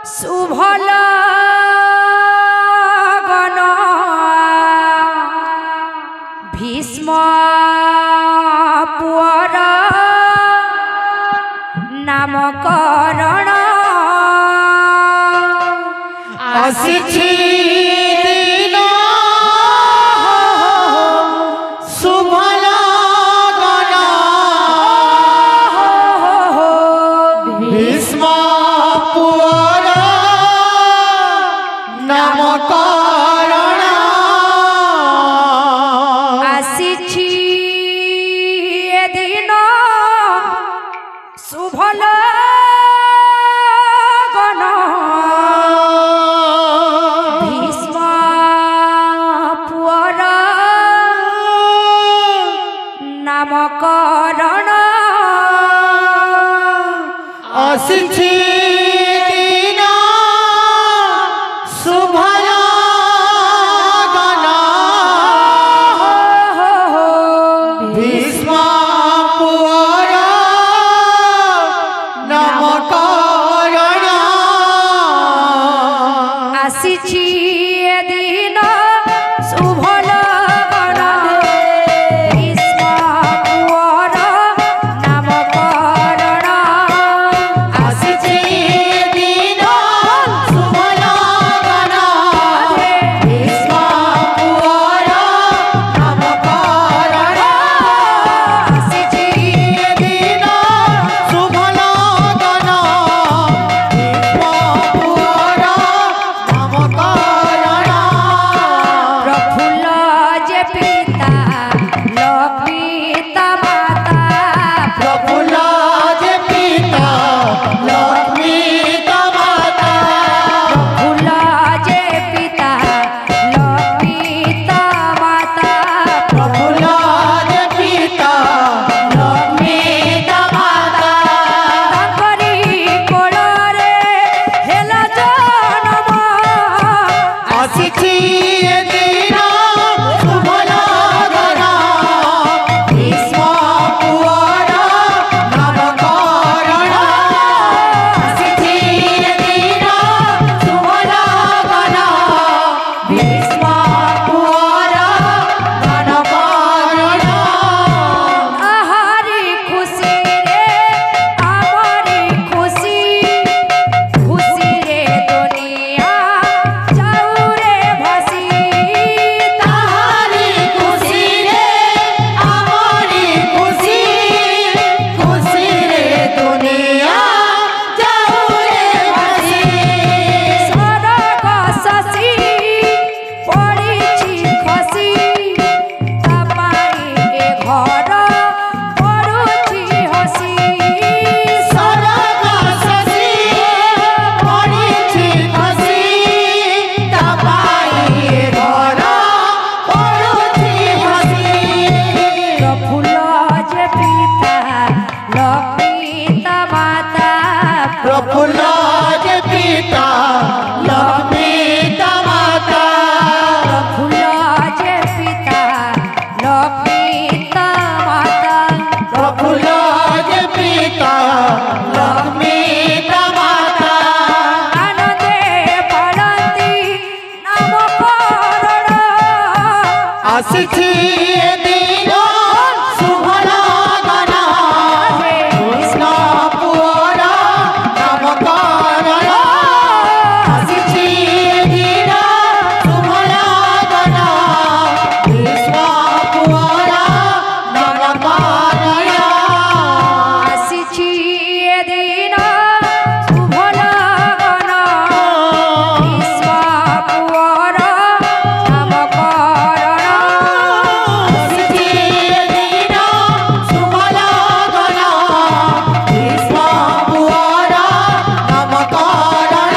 शुभल गण भीष्म पुअर नामकरण आसिछि दिन शुभल गण भीष्म पुअर नामकरण आसिछि दिन शुभल गण भीष्म पुअर नामकरण आसिछि दिन शुभल गण भीष्म पुअर नामकरण आसिछि दिन शुभल गण भीष्म पुअर नामकरण आसिछि दिन शुभल गण भीष्म पुअर नामकरण आसिछि दिन शुभल गण भीष्म पुअर नामकरण प्रफुल्ल जे पिता लक्ष्मी माता प्रफुल्ल जे पिता लक्ष्मी माता प्रफुल्ल जे पिता लक्ष्मी माता प्रफुल्ल जे पिता लक्ष्मी माता तांकरी कोଳରେ ହେଲା ଜନ୍ମ आसिछि दिन शुभल गण भीष्म पुअर नामकरण आसिछि दिन शुभल गण भीष्म पुअर नामकरण आहारी खुशी रे आमारी खुशी खुशी रे दुनिया जाऊ रे भसी ताहारी खुशी रे आमारी खुशी खुशी रे दुनिया जाऊ रे बसी सरग शशि पड़िछि खसी तापाई ए घर पड़ुछि हसी सरग शशि पड़िछि खसी तापाई घर पड़ुछि हसी प्रफुल्ल जे पिता लक्ष्मी माता प्रफुल्ल जे पिता लक्ष्मी माता प्रफुल्ल जे पिता लक्ष्मी माता प्रफुल्ल जे पिता लक्ष्मी माता आनंदे पालन्ति नामकरण आसिछि दिन शुभल गण भीष्म पुअर नामकरण आसिछि दिन शुभल गण भीष्म पुअर नामकरण आसिछि दिन शुभल गण भीष्म पुअर नामकरण आसिछि दिन शुभल गण भीष्म पुअर नामकरण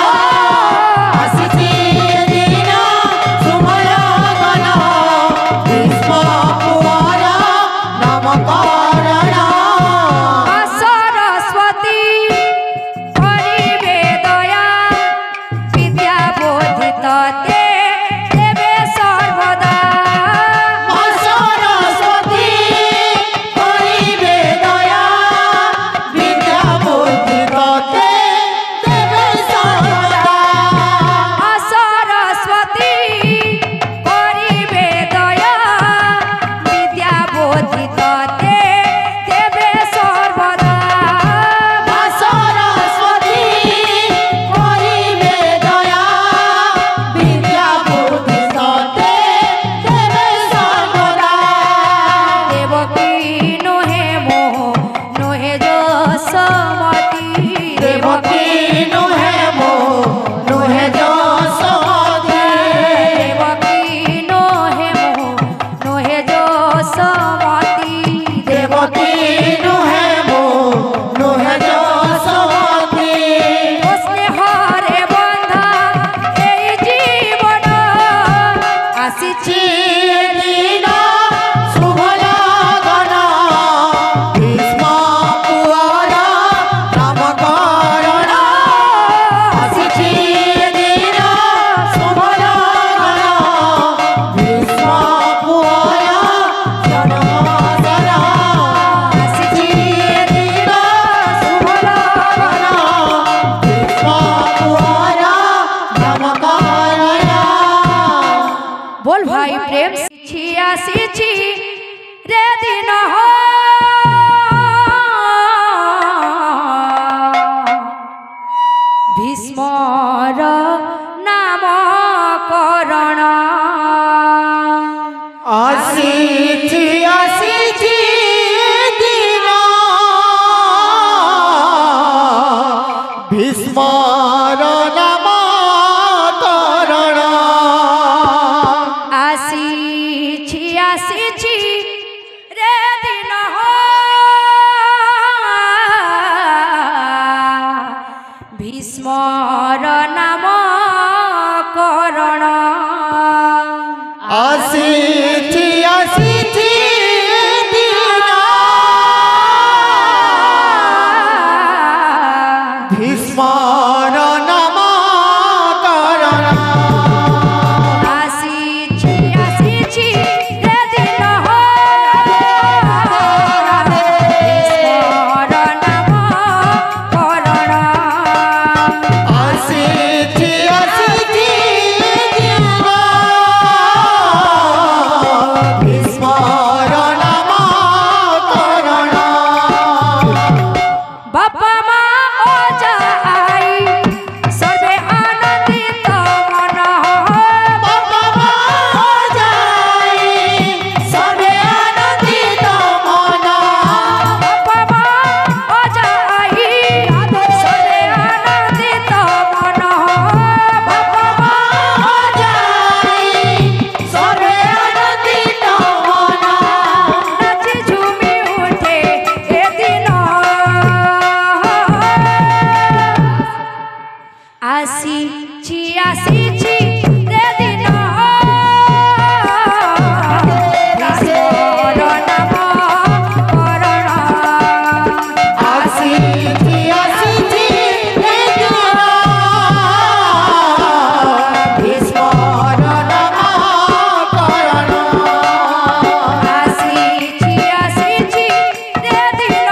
आसिछि दिन शुभल गण भीष्म पुअर नामकरण सरस्वती प्रेम छियासी रे दिन हो भीष्मर नामकरण आसी दिन भीष्मर नामकरण आसी रे दिन हो भीष्मर नामकरण आसी दिन भीष्मर नामकरण आसी रे दिन हो भीष्मर नामकरण आसी दिन भीष्मर नामकरण बापा माँ ओजा आई सर्वे आनंदित मन बाबा जाई सर्वे आनंदित मन बापा माँ ओजा आई सर्वे आनंदित मन बाबा जाई सर्वे आनंदित मन नाची झूमी उठे ए दिन आसी रे दिन भीष्मर नामकरण आसी दिन भीष्मर नामकरण आसी रे दिन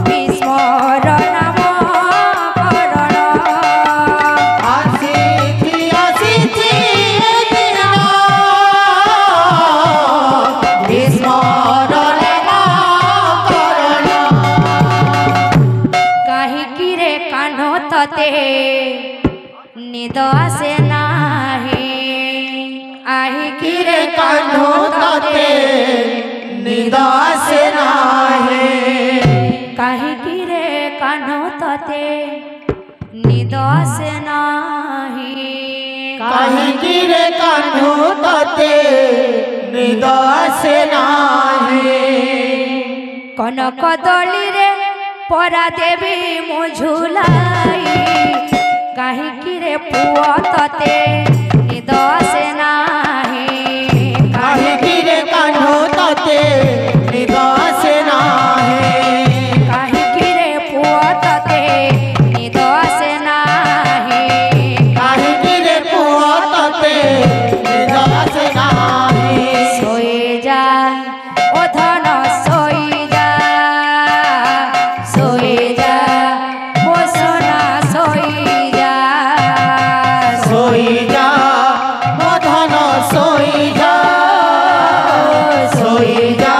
भीष्मर नामकरण आसी दिन भीष्मर नामकरण काहिकी रे कान्हो तते निद आसे नाही आहिकी रे कान्हो तते निद आसे नाही काहिकी रे कान्हो तते निद आसे नाही काहिकी रे कान्हो तते निद आसे नाही कनक दली रे परा देवी मुझुलाई काहिकी रे पुआ तते निद आसे नाही काहिकी रे कान्हो तते निद आसे नाही काहिकी रे पुआ तते निद आसे नाही काहिकी रे पुआ तते निद आसे नाही सोए जा ओ धन सोई जा ओ सोना सोई जा सोई जा ओ धन सोई जा सोई जा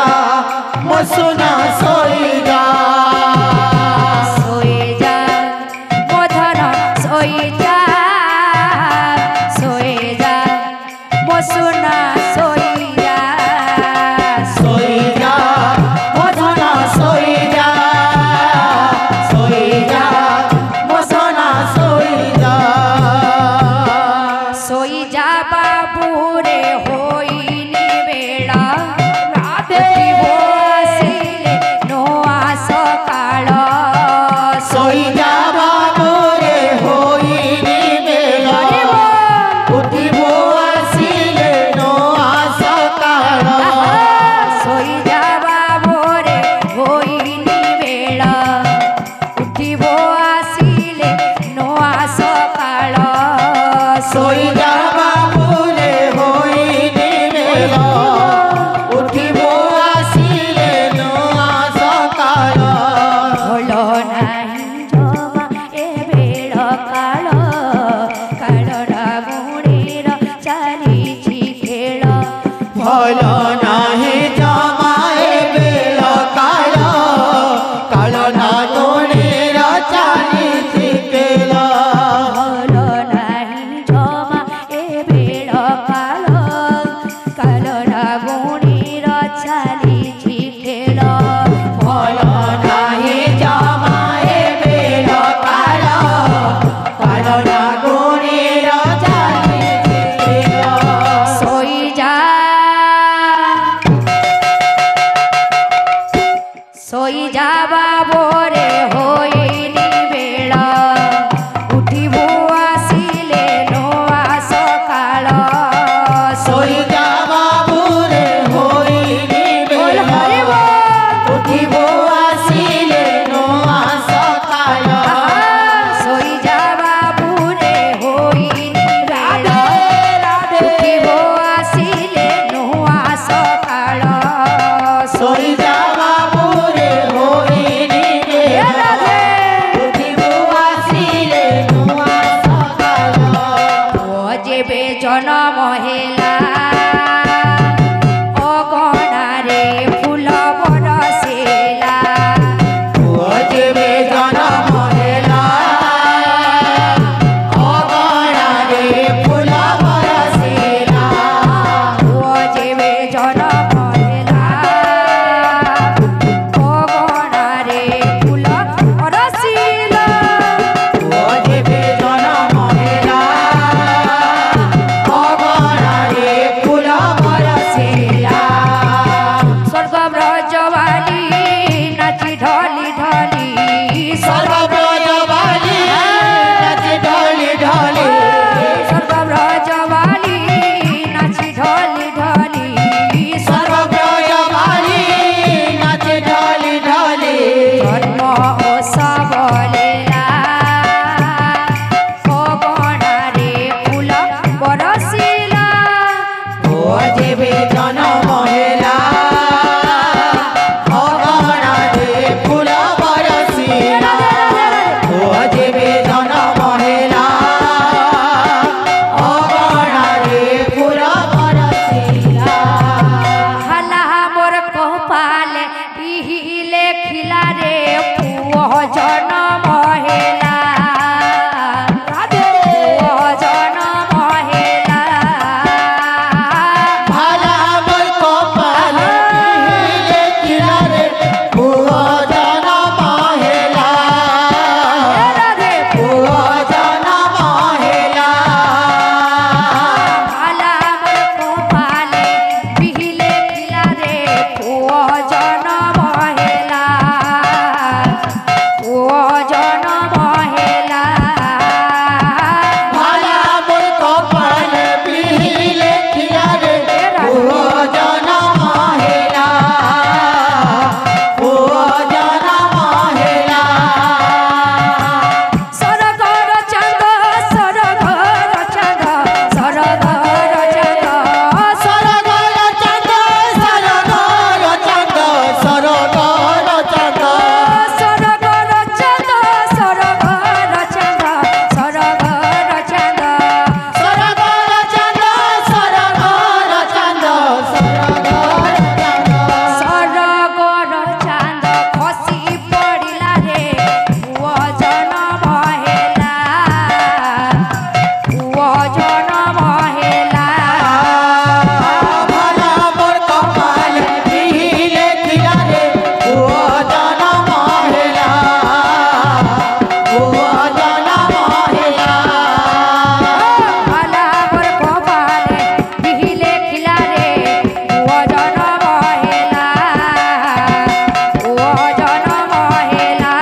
ढली सर्वब्रजवाली नाचे ढली ढली सर्वब्रजवाली नाची ढली ढली सर्वब्रजवाली नाचे ढली ढली जन्म सबलेला गगनारे फूल बरसिला ओ जेबे जनम हेला अगणारे फूल बरसिला ओ जेबे जनम हेला अगणारे फूल बरसिला हला मोर कपाल पिहिले खिला रे पुओ जनम हेला पुओ जनम हेला भाला मोर कपाल पिहिले खिला रे पुओ जनम हेला रे पुओ जनम हेला हला मोर कपाल पिहिले खिला रे पुओ जनम हेला पुओ जनम हेला भाला मोर कपाल पिहिले खिला रे पुओ जनम हेला पुओ जनम हेला सरगर चांद सरगर चांद सरगर चांद सरगर चांद सरगर चांद सरगर चांद सरगर चांद सरगर चांद सरगर चांद सरगर चांद सरगर चांद सरगर चांद खसी पड़िला रे पुओ जनम हेला पुओ जनम हेला भाला मोर कपाल पिहिले खिला रे पुओ जनम हेला पुओ जनम हेला हला मोर कपाल पिहिले खिला रे पुओ जनम हेला पुओ जनम हेला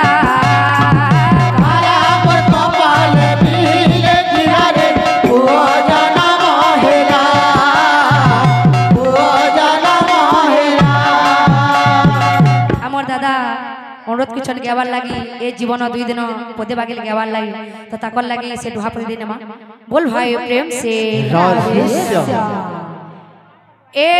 भाला मोर कपाल पिहिले खिला रे पुओ जनम हेला पुओ जनम हेला আমার দাদা অনুরোধ করছেন গাবার লাগি এই জীবন 2 দিন পদে বাগিল গাবার লাগি তো তাকর লাগি সে ডুহা পড়ি দিন মা বল ভাই প্রেম সে রাধে শ্যাম। এ